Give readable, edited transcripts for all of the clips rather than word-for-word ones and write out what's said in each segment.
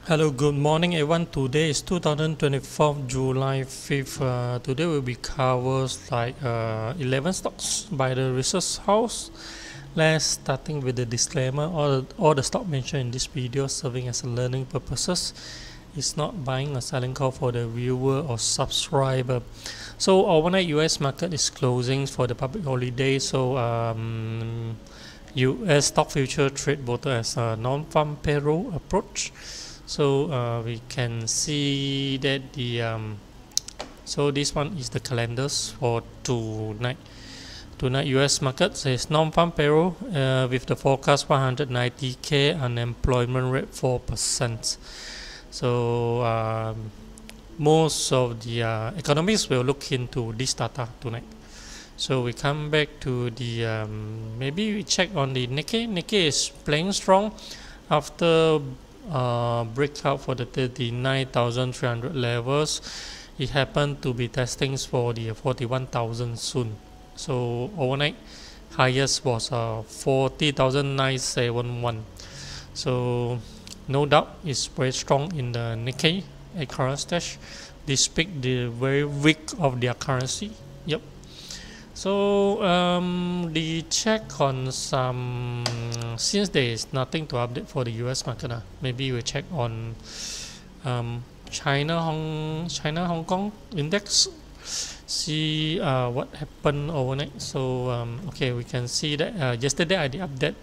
Hello, good morning everyone. Today is 2024 July 5th. Today will be covers 11 stocks by the research house. Let's starting with the disclaimer. All the stock mentioned in this video serving as a learning purposes. It's not buying or selling call for the viewer or subscriber. So overnight US market is closing for the public holiday. So US stock future trade both as a non-farm payroll approach. So we can see that so this one is the calendars for tonight. Tonight US market says non-farm payroll with the forecast 190k, unemployment rate 4%. So most of the economists will look into this data tonight. So we come back to the maybe we check on the Nikkei. Nikkei is playing strong after breakout for the 39,300 levels. It happened to be testing for the 41,000 soon. So overnight highest was 40,971. So no doubt it's very strong in the Nikkei at current stage. They speak the very weak of their currency. Yep. So the check on some, since there is nothing to update for the US market, maybe we check on China Hong Kong index, see what happened overnight. So okay, we can see that yesterday I did update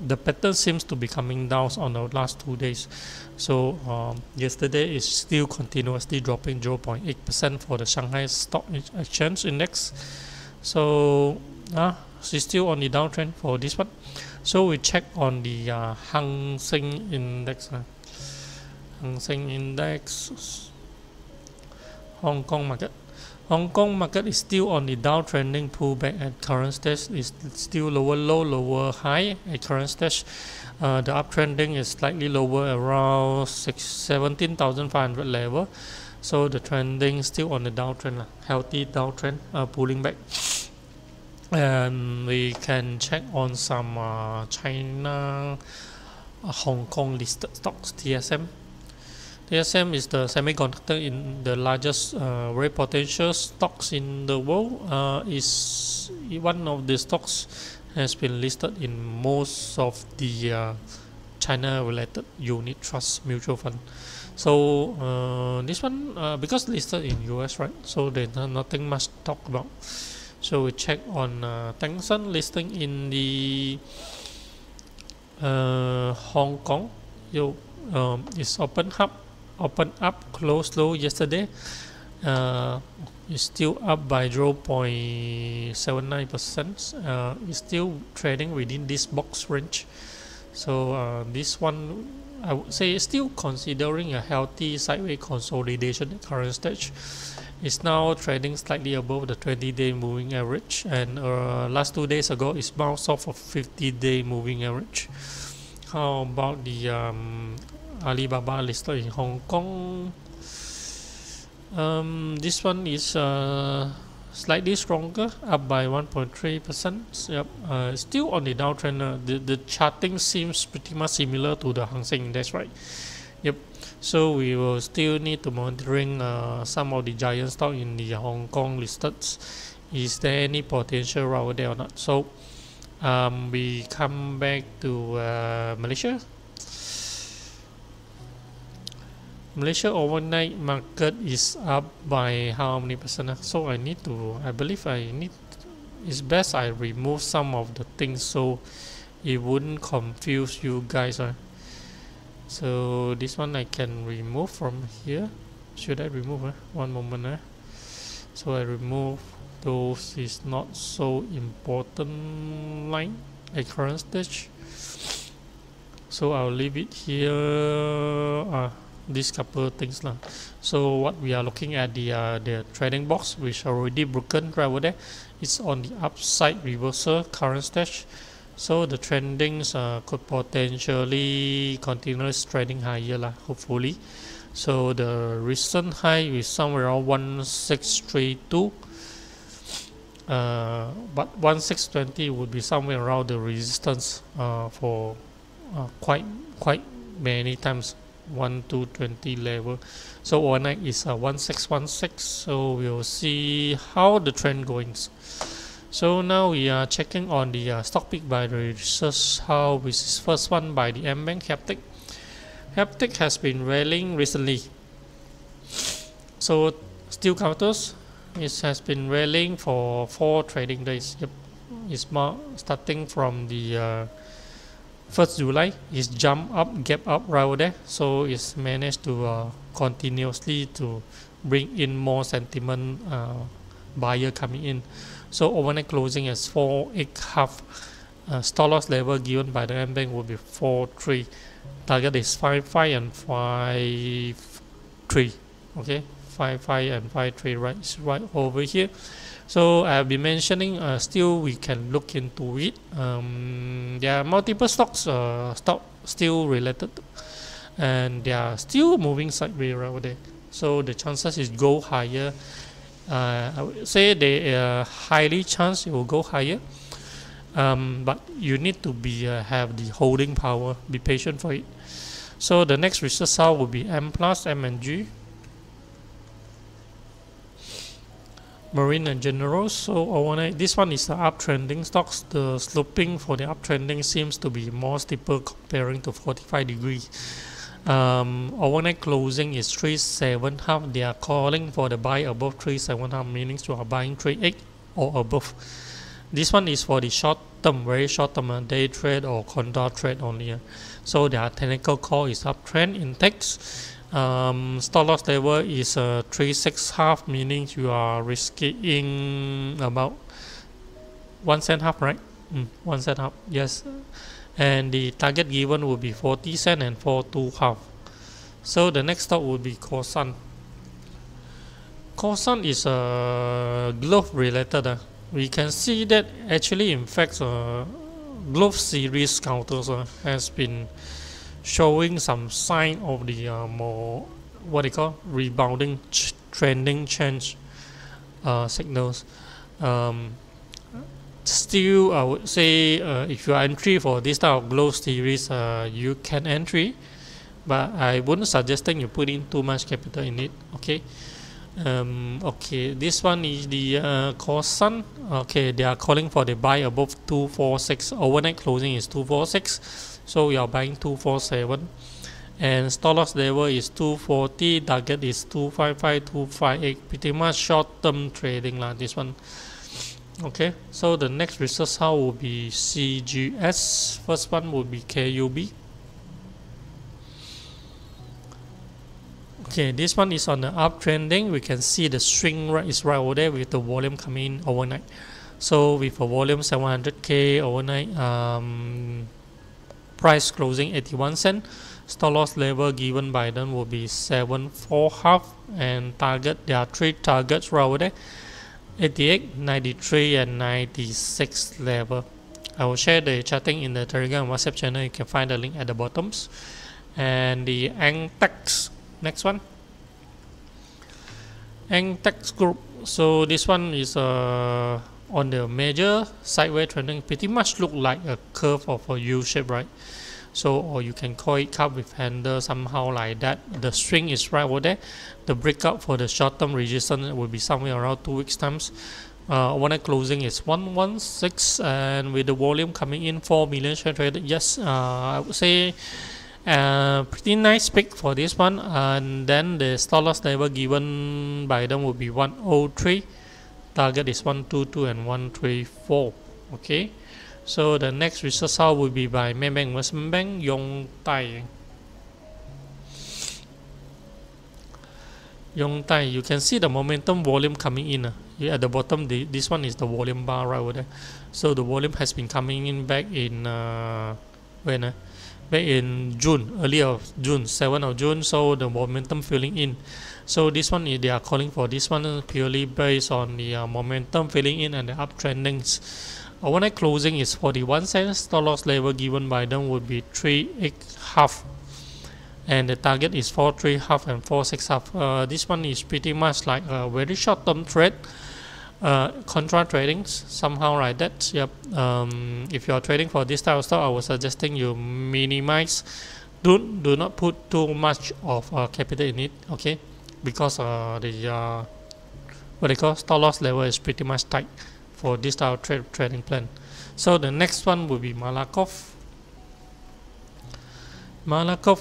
the pattern seems to be coming down on the last 2 days. So yesterday is still continuously dropping 0.8% for the Shanghai Stock Exchange Index. So it's still on the downtrend for this one. So we check on the Hang Seng Index. Hang Seng Index, Hong Kong market. Hong Kong market is still on the downtrending pullback at current stage. Is still lower low, lower high at current stage. The uptrending is slightly lower around 17,500 level. So the trending still on the downtrend, healthy downtrend, pulling back. And we can check on some China, Hong Kong listed stocks, TSM. TSM is the semiconductor in the largest very potential stocks in the world. Is one of the stocks has been listed in most of the China related unit trust mutual fund. So this one because listed in US, right? So there's nothing much to talk about. So we check on Tencent listing in the Hong Kong. It's open up close low yesterday. It's still up by 0.79%. It's still trading within this box range. So this one I would say is still considering a healthy sideways consolidation at current stage. It's now trading slightly above the 20-day moving average, and last 2 days ago it's bounced off of 50-day moving average. How about the Alibaba listed in Hong Kong? This one is slightly stronger, up by 1.3%. Yep, still on the downtrend. The charting seems pretty much similar to the Hang Seng Index, right? Yep. So we will still need to monitoring some of the giant stock in the Hong Kong listed. Is there any potential route there or not? So we come back to Malaysia. Malaysia overnight market is up by how many percent? So I believe it's best I remove some of the things so it wouldn't confuse you guys. So this one I can remove from here. Should I remove? One moment. So I remove those is not so important line at current stage. So I'll leave it here. These couple of things lah. So what we are looking at the trading box, which already broken right over there, it's on the upside reversal current stage. So the trendings could potentially continue trading higher lah, hopefully. So the recent high is somewhere around 1632. But 1620 would be somewhere around the resistance for quite many times, 1 to 20 level. So overnight is 1616. So we'll see how the trend goes. So now we are checking on the stock pick by the research house, which is first one by the M-Bank Haptic. Haptic has been rallying recently. So steel counters, it has been rallying for 4 trading days. Yep, it's starting from the 1st July. It's jump up, gap up right over there. So it's managed to continuously to bring in more sentiment, buyer coming in. So overnight closing is 4.8 stop loss level given by the M-Bank will be 4.3. Target is 5.5 and 5.3. Okay, 5.5 and 5.3 right over here. So I've been mentioning still we can look into it. There are multiple stocks still related, and they are still moving sideways right over there. So the chances is go higher. I would say they highly chance it will go higher, but you need to be have the holding power, be patient for it. So the next research house will be M+, M&G, Marine and General. So overnight, this one is the uptrending stocks. The sloping for the uptrending seems to be more steeper comparing to 45 degrees. Overnight closing is 3.7. They are calling for the buy above 3.7, meaning you are buying 3.8 or above. This one is for the short term, very short term, day trade or condor trade only. So their technical call is uptrend index. Stop loss level is 3.6, meaning you are risking about 1 cent half, right? 1 cent half, yes. And the target given will be 40 cents and 4.2 So the next stock will be Corsun. Corsun is glove related. We can see that actually, in fact, glove series counters has been showing some sign of the more what they call rebounding trending change signals. Still, I would say if you are entry for this type of glove series, you can entry, but I wouldn't suggesting you put in too much capital in it. Okay. Okay, this one is the Corsun. Okay, they are calling for the buy above 246. Overnight closing is 246, so we are buying 247, and stop loss level is 240. Target is 255, 258. Pretty much short term trading lah, this one. Okay, so the next research house will be CGS. First one will be KUB. Okay, this one is on the uptrending. We can see the swing is right over there with the volume coming in overnight. So with a volume 700k overnight, price closing 81 cents. Stop loss level given by them will be 7.4, and target, there are 3 targets right over there: 88, 93 and 96 level. I will share the chatting in the Telegram and WhatsApp channel. You can find the link at the bottoms. And the Angtex, next one, Angtex Group. So this one is on the major sideways trending, pretty much look like a curve of a U shape, right? So, or you can call it cup with handle, somehow like that. The string is right over there. The breakout for the short term resistance will be somewhere around 2 weeks times. Overnight closing is 116, and with the volume coming in 4 million share traded. Yes, I would say pretty nice pick for this one. And then the stop loss level given by them will be 103. Target is 122 and 134. Okay, so the next research house will be by Maybank Investment Bank, Yongtai. Yongtai, you can see the momentum volume coming in. At the bottom, this one is the volume bar right over there. So the volume has been coming in back in when? Back in June, earlier June, 7th of June. So the momentum filling in. So this one, they are calling for this one purely based on the momentum filling in and the uptrendings. Overnight closing is 41 cents. Stop loss level given by them would be 3.8, and the target is 4.3 and 4.6. This one is pretty much like a very short term trade. contra tradings somehow like that. Yep. If you are trading for this type of stock, I was suggesting you minimize. Do not put too much of capital in it, okay? Because the what they call stop loss level is pretty much tight for this type of trading plan. So the next one will be Malakoff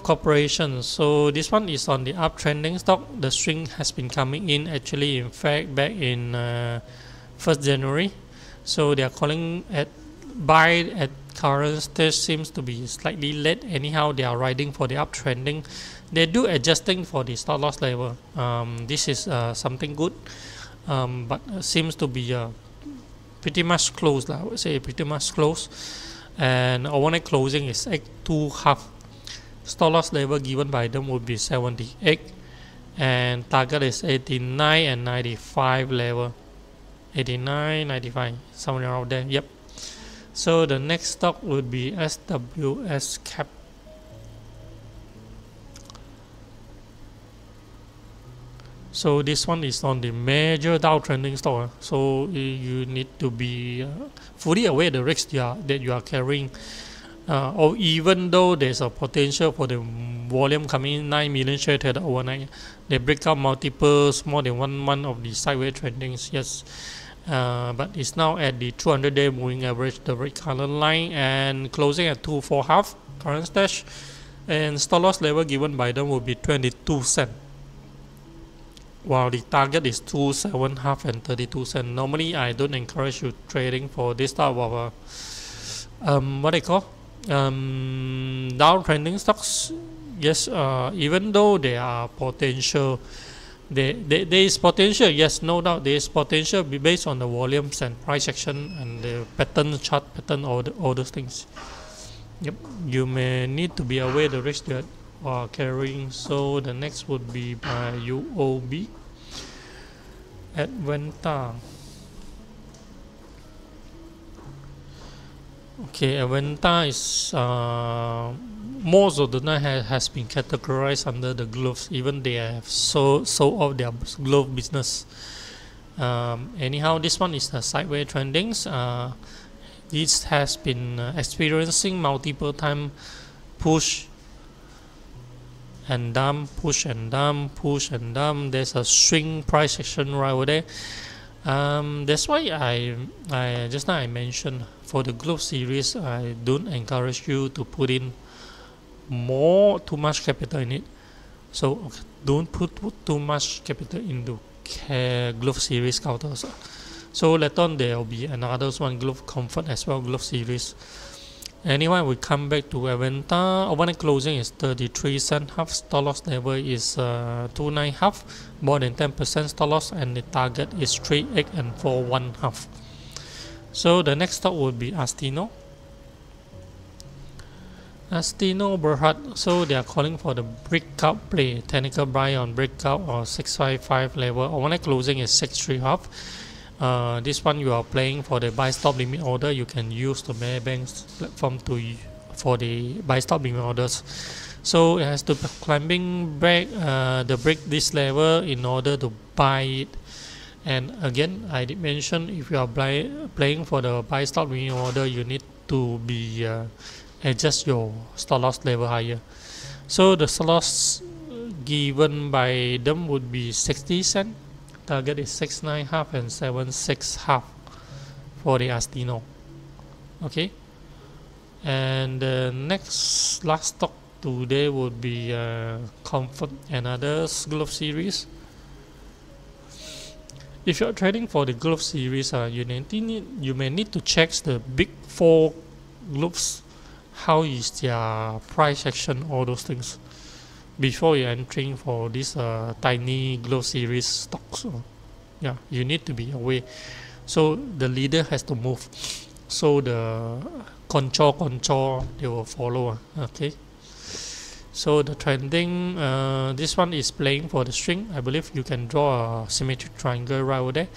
Corporation. So this one is on the uptrending stock. The string has been coming in actually, in fact, back in 1st January. So they are calling at buy at current stage seems to be slightly late. Anyhow, they are riding for the uptrending. They do adjusting for the stop loss level. This is something good, but seems to be pretty much close. I would say pretty much close. And overnight closing is 8.2 stop loss level given by them would be 78, and target is 89 and 95 level. 89, 95, somewhere around there. Yep. So the next stock would be SWS Cap. So this one is on the major downtrending stock. So you need to be fully aware of the risks that you are carrying. Or even though there's a potential for the volume coming in 9 million shares traded overnight, they break out multiples more than 1 month of the sideways trendings. Yes, but it's now at the 200-day moving average, the red color line, and closing at 2.4 current stage, and stop loss level given by them will be 22 cents, while the target is 27.5 and 32 cents. Normally, I don't encourage you trading for this type of what they call downtrending stocks. Yes, even though there are potential, there is potential. Yes, no doubt there is potential based on the volumes and price action and the pattern chart pattern, all those things. Yep, you may need to be aware of the risk that you are carrying. So the next would be by UOB, Adventa. Okay, Aventa is most of the night has been categorized under the gloves. Even they have sold off their glove business. Anyhow, this one is the sideways trendings. This has been experiencing multiple time push and dump, push and dump, push and dump. There's a swing price action right over there. That's why I just now I mentioned for the glove series, I don't encourage you to put in too much capital in it. So okay, don't put too much capital into glove series counters. So later on there will be another one, glove comfort as well, glove series. Anyway, we come back to Aventa. Overnight closing is 33 cents half. Stop loss level is 29 half, more than 10% stop loss, and the target is 38 and 41 half. So the next stock would be Astino Berhad. So they are calling for the breakout play, technical buy on breakout or 655 level. Overnight closing is 63 half. This one you are playing for the buy stop limit order. You can use the Maybank's platform for the buy stop limit orders. So it has to be climbing back break this level in order to buy it. And again, I did mention if you are playing for the buy stop limit order, you need to be adjust your stop loss level higher. So the stop loss given by them would be 60 cents. Target is 69 half and 76 half for the Astino. Okay, and the last stock today would be Comfort, another glove series. If you're trading for the glove series, you may need to check the big four gloves, how is their price action, all those things, before you're entering for this tiny glove series stocks. Yeah, you need to be aware. So the leader has to move, so the control they will follow. Okay, so the trending, this one is playing for the string. I believe you can draw a symmetric triangle right over there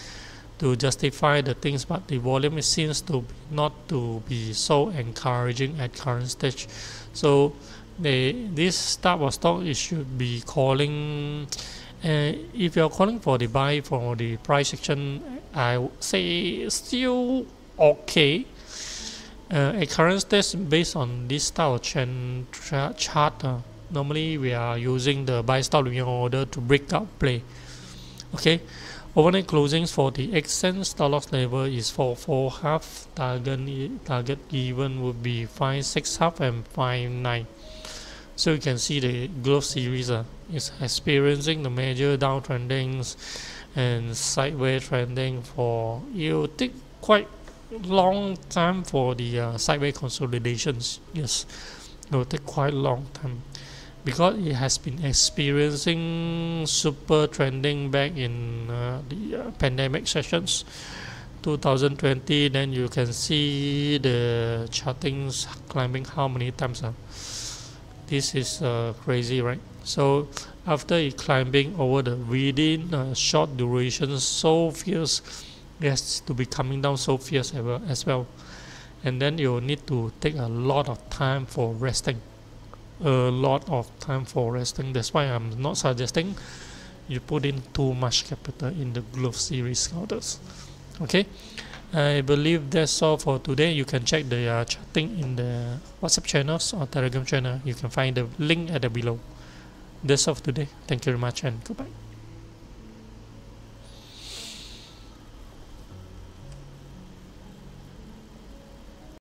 to justify the things, but the volume seems to not to be so encouraging at current stage. So this type of stock, it should be calling If you're calling for the buy for the price action, I would say still okay. At current stage, based on this style of chart, normally we are using the buy stop in order to break out play. Okay, overnight closings for the extent stop loss level is for 4 half. Target given would be 5 6 half and 5 9. So you can see the growth series is experiencing the major downtrendings and sideways trending for it will take quite long time for the sideways consolidations. Yes, it will take quite long time because it has been experiencing super trending back in the pandemic sessions 2020. Then you can see the chartings climbing how many times. This is crazy, right? So after it climbing over the within short duration so fierce, it has to be coming down so fierce as well, and then you need to take a lot of time for resting. That's why I'm not suggesting you put in too much capital in the growth series counters. Okay, I believe that's all for today. You can check the chatting in the WhatsApp channels or Telegram channel. You can find the link at the below. That's all for today. Thank you very much and goodbye.